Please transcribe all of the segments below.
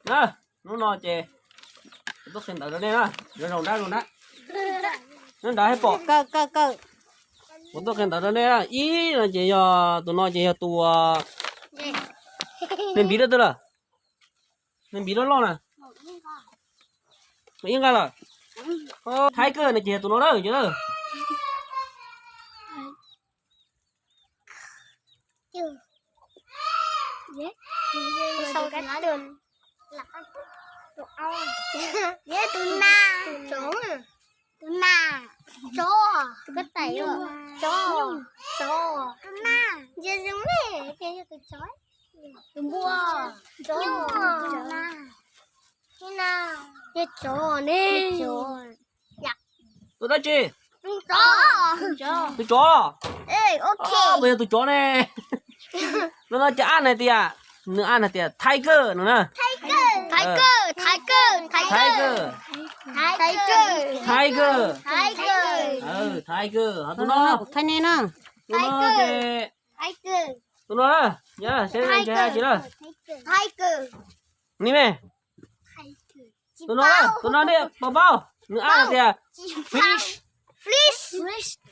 nè nó chè tốt xem tại đây nè rồi luôn đó nó đã hết bỏ cơ một tốt xem tại đây nè ý là chè cho tụi nó chè tụ nên bị đó tức là nên bị đó lo nè yên ra rồi thái cơ này chè tụi nó đó chứ sau cái đường tụi ong với tụi na chó tụi na chó tụi cái tẩy rồi chó tụi na giờ giống này cái tụi chó tụi bua chó na như nào như chó nè tụi đó chi tụi chó tụi chó ê ok bây giờ tụi chó này nó chả ăn này tiệt nữa ăn này tiệt tiger nữa nè tiger tụi nó thay nè nó tụi nó chè tụi nó đó nhá sẽ chè chị đó ní mẹ tụi nó đi bao nữa ăn này tiệt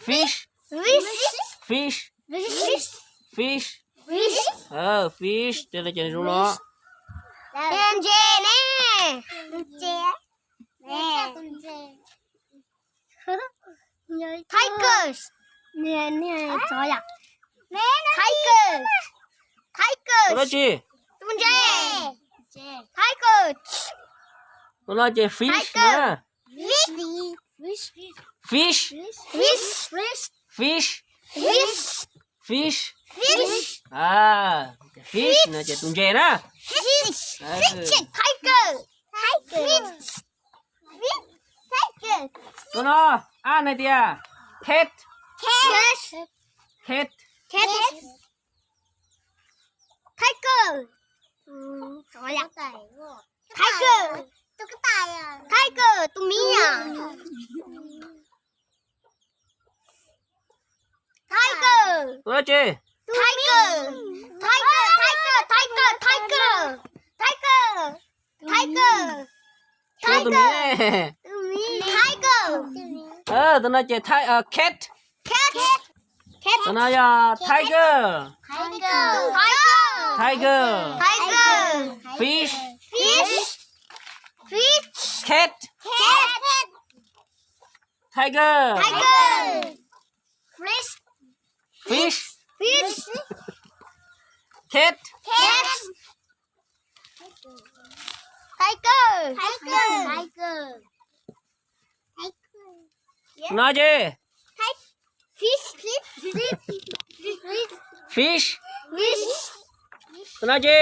fish fish đây là chè rú nó đèn chè nè Tigers nè chó à nè Tigers tụi nó chi tụi chè Tigers tụi nó chè fish nữa fish fish nè chè tụi chè đó tụi nó ăn này tiệt cat Tiger tụi mi à Tiger tụi nó chi Tiger tụi mì này tụi nó chè cat tụi nó tiger fish cat tiger fish cat nó chi fish tụi nó chi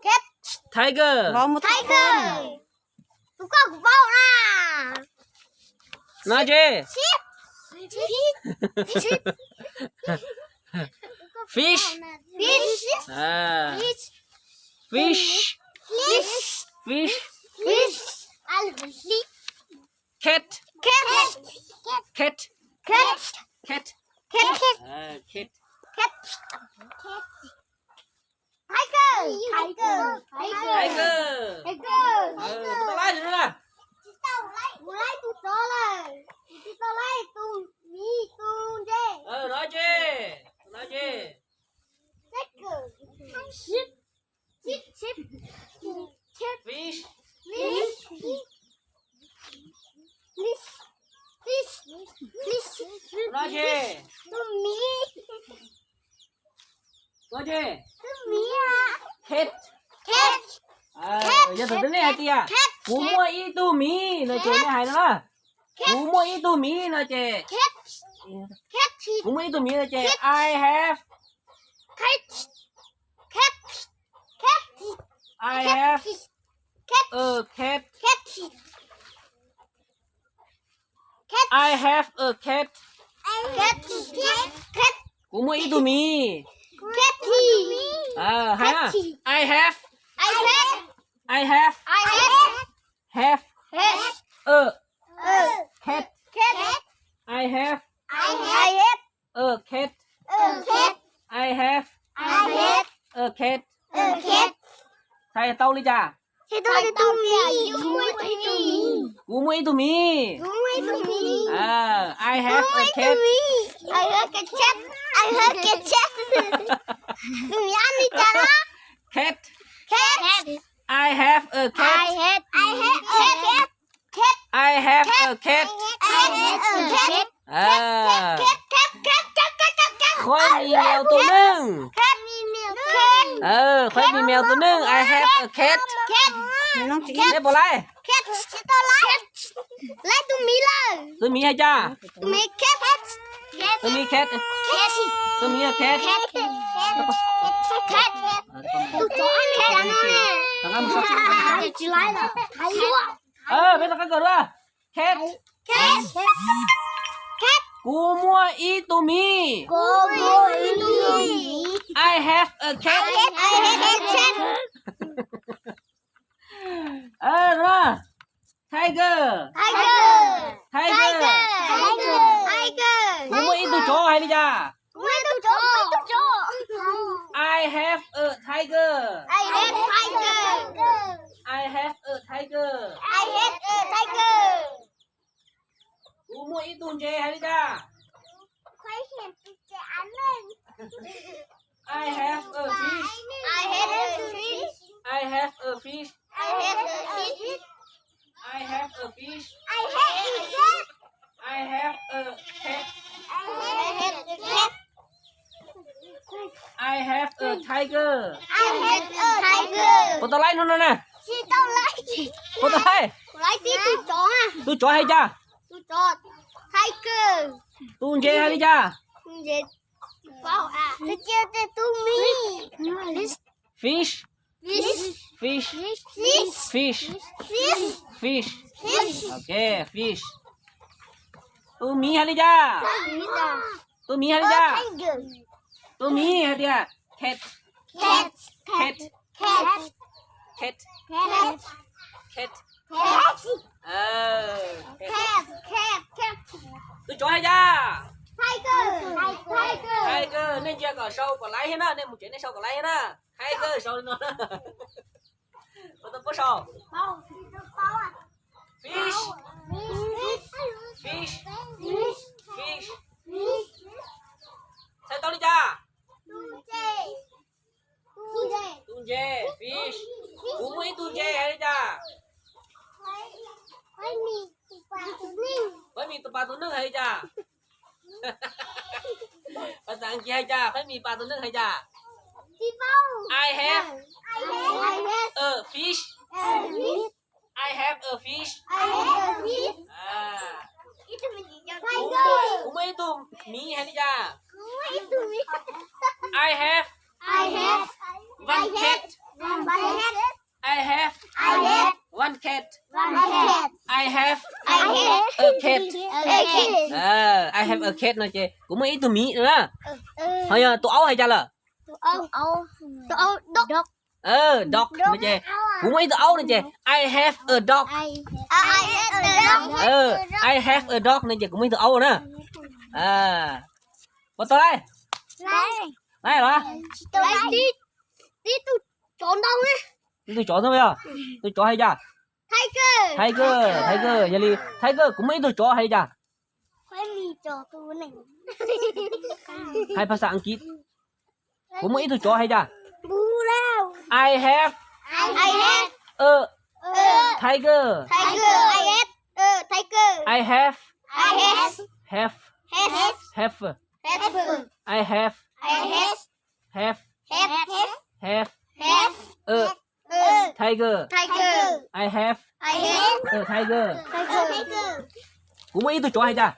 cat tiger vào một tụi con cũng bao nè nó chi fish fish cat tao lấy nữa nè lấy tụi chó này tụi lấy tụi mi tụi dê nói chi fish nói chi cat giờ thằng này hay tiệt cú mua ít tu mì nó chè này hay đó cú mua ít tu mì nó chè cú mua ít tu mì nó chè I have a cat I have a cat cú mua ít tu mì hay à I have a cat I have a cat I have a cat thay tao đi cha cú mũi tụi mi I have a cat cat I have a cat I have a cat khói mi mèoตัวหนึ่งkhói mi mèoตัวหนึ่ง I have a cat ได้ปะไรตัวมีให้จ้าตัวมี cat ตัวมี cat ตัวมี cat ไม่ต้องกันก่อนว่า cat กูมัวอีตัวมี I have a cat นะ tiger กูมัวอีตัวโจให้ดิจ้า I have a tiger I have a tiger กูมัวอีตัวเจให้ดิจ้าI have a fish I have a fish I have a fish I have a cat I have a tiger คนต่อไล่นู่นน่ะคนต่อไล่ตู้จ่อให้จ้าตู้เจให้ดิจ้าfishโอเค fish ตู้มีให้ดิจ้าตู้มีให้ดิจ้าตู้มีให้ดิจ้า cat cat ตู้จ่อให้จ้าTiger nên chưa có sâu có lái hết á nên một chuyện này sâu có lái hết á Tiger sâu nữa có tao có sâu fish sao tao đi cha tun dê fish cũng mấy tun dê hay đi cha với mình tụi ba tụi nước hay đi chaภาษาอังกฤษให้จ้าไม่มีปลาตัวนึงให้จ้า I have a fish I have a fish กูไม่ตุ่มมีให้จ้า I have one cat I have one cat I have a cat I have a cat nói chị cũng mấy tụi mỹ nữa thôi giờ tụi ấu hay cha là dog nói chị cũng mấy tụi ấu nói chị I have a dog I have a dog nói chị cũng mấy tụi ấu nữa bắt tao đây đây hả tôi chọn thôi bây giờ tôi chọn hay cha Tiger giờ đi Tiger cũng mấy tôi chó hay chả hai ภาษาอังกฤษcũng mấy tôi chó hay chả I have a tiger I have I have a tiger I have a tiger cũng mấy tôi chó hay chả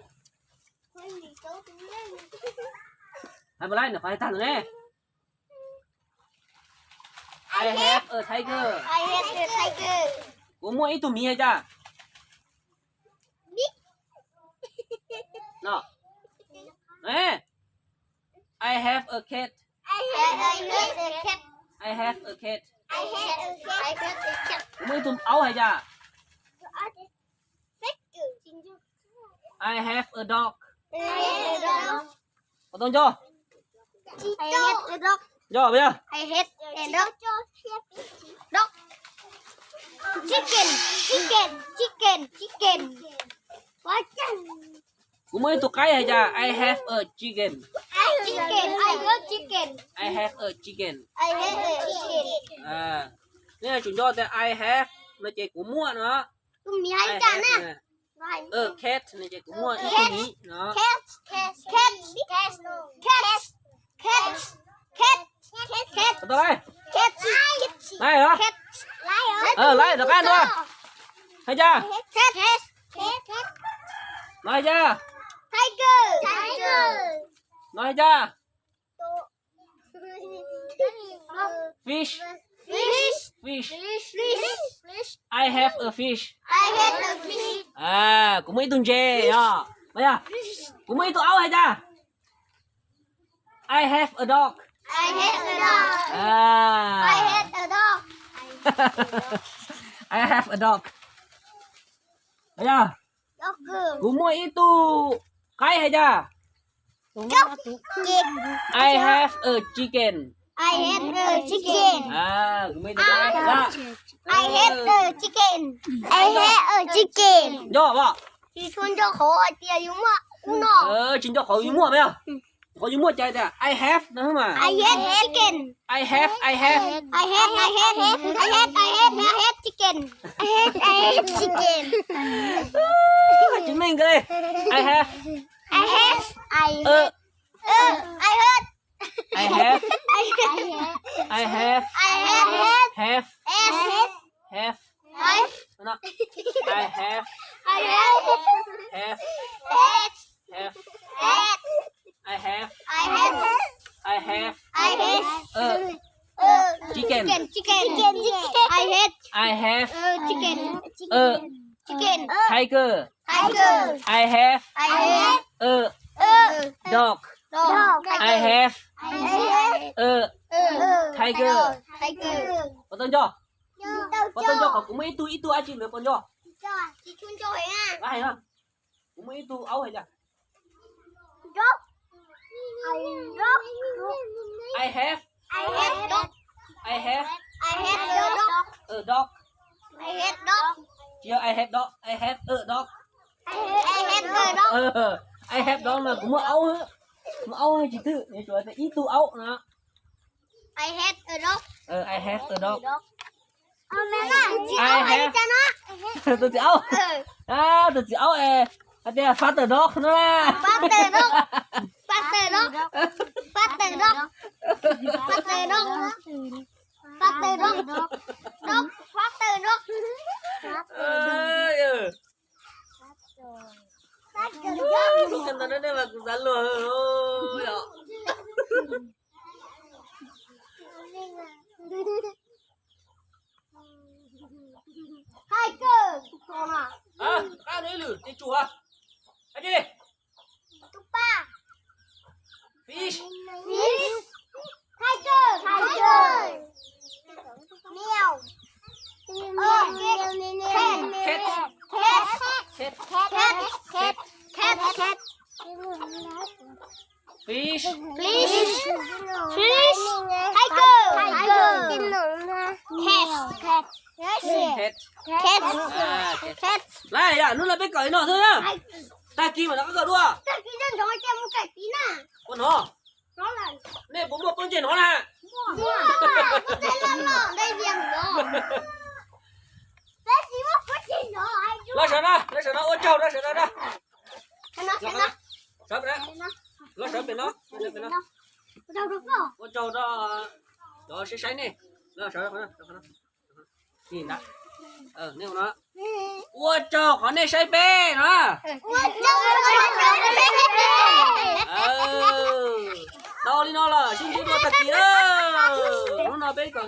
hai bên này phải thằng này I have a tiger cũng mấy tôi mi hay chả no nè I have a cat I have a cat cũng mấy tôi áo hay chả I have a dog. I hate a dog. Có tông cho. I hate a dog. Cho bây giờ. I hate a dog. Dog. Chicken. Chicken. Chicken. Chicken. What? Cũng mới tụi cái hay cha. I have a chicken. Chicken. I love chicken. I have a chicken. I hate a chicken. À. Nên là chúng cho tên I have nó chỉ cũng mua nữa. Tụi mì I hay chả have nè. nè. Cat này chỉ cũng mua ít cái ní nó. Cat. Cat. Cat. Cat. Cat. Cat. Cat. Cat. Ở đây. Cat. Này hả? Cat. Lấy được ăn thôi. Hay chưa? Cat. Cat. Nói chưa? Tiger. Tiger. Nói chưa? Fish. Fish. Fish. Fish. I have a fish. I hate a fish. À, cũng mấy tuần chè à. Bây giờ, cũng mấy tụi áo hay chưa? I have a dog. I hate a dog. À. I hate a dog. I have a dog. Bây giờ, Dog. cũng mấy tụi cái hay chưa? I have a chicken. I hate a chicken. À, cũng mấy tụi cái. Dạ. I hate a chicken. I hate a chicken. Cho bà. Chị xuân cho khổ ở tiền đúng không ạ? Chính cho khỏi mua bây giờ. Khỏi mua chạy ra. I have nữa mà. I hate chicken. I have. I hate chicken. I hate chicken. Chứng minh cái đi. I have. I hate. I Have. I have. No. I have. I have. Have. Have. I have. I have. Chicken. I hate I have. chicken. Chicken. Tiger. Tiger. I have. Dog. Dog. I have. Tiger. Có tên cho. Có tên cho. Cũng mấy ít tu ai chịu được con cho. Chị chun cho ấy à. Có hay không? Cũng mấy tu áo hay chưa? Dog. I have. Dog. I have Dog. a dog. I hate dog. Chưa, I have dog. I have a dog. I hate dog. I have dog là cũng mua áo nữa. Mua áo chỉ tự để cho ít tu áo nữa. I hate a dog. I have a dog. Mẹ là chị áo hay cho nó. Tôi chỉ áo. À, tôi chỉ áo đây là phát dog nữa là. Butter dog. Butter dog. Butter dog. Butter dog. Butter dog. Dog. Butter dog. Kan tadi dia bagus lalu. Ya. Tiger. Con à. Cái đấy lử, cái chủ à? Cái gì? Tupa. Fish. Fish. Tiger. Tiger. Mèo. Cat. Fish. Cat. Này, à, nó là biết cởi nọ thôi nhá. Ta kia mà nó có cởi đua. Cái dân nói cho một cái tí nè. Con nó. Nó là. Này bố một con chuyện nó nè. Có thể là nó đây viêm đó. Cái gì mà có chuyện đó ai chú. Lấy sợ nó, ôi trâu, lấy sợ nó đó. Nó. Sợ bé. Lấy sợ bé nó. Đâu được đâu. Ôi trâu đó sẽ này. Nó sợ nó. Nhìn đã. Nêu nó. Ôi trâu, có này say bé nó. Ôi trâu. Đâu đi nó là, xin chú đua thật kì đó. Nó bé cởi.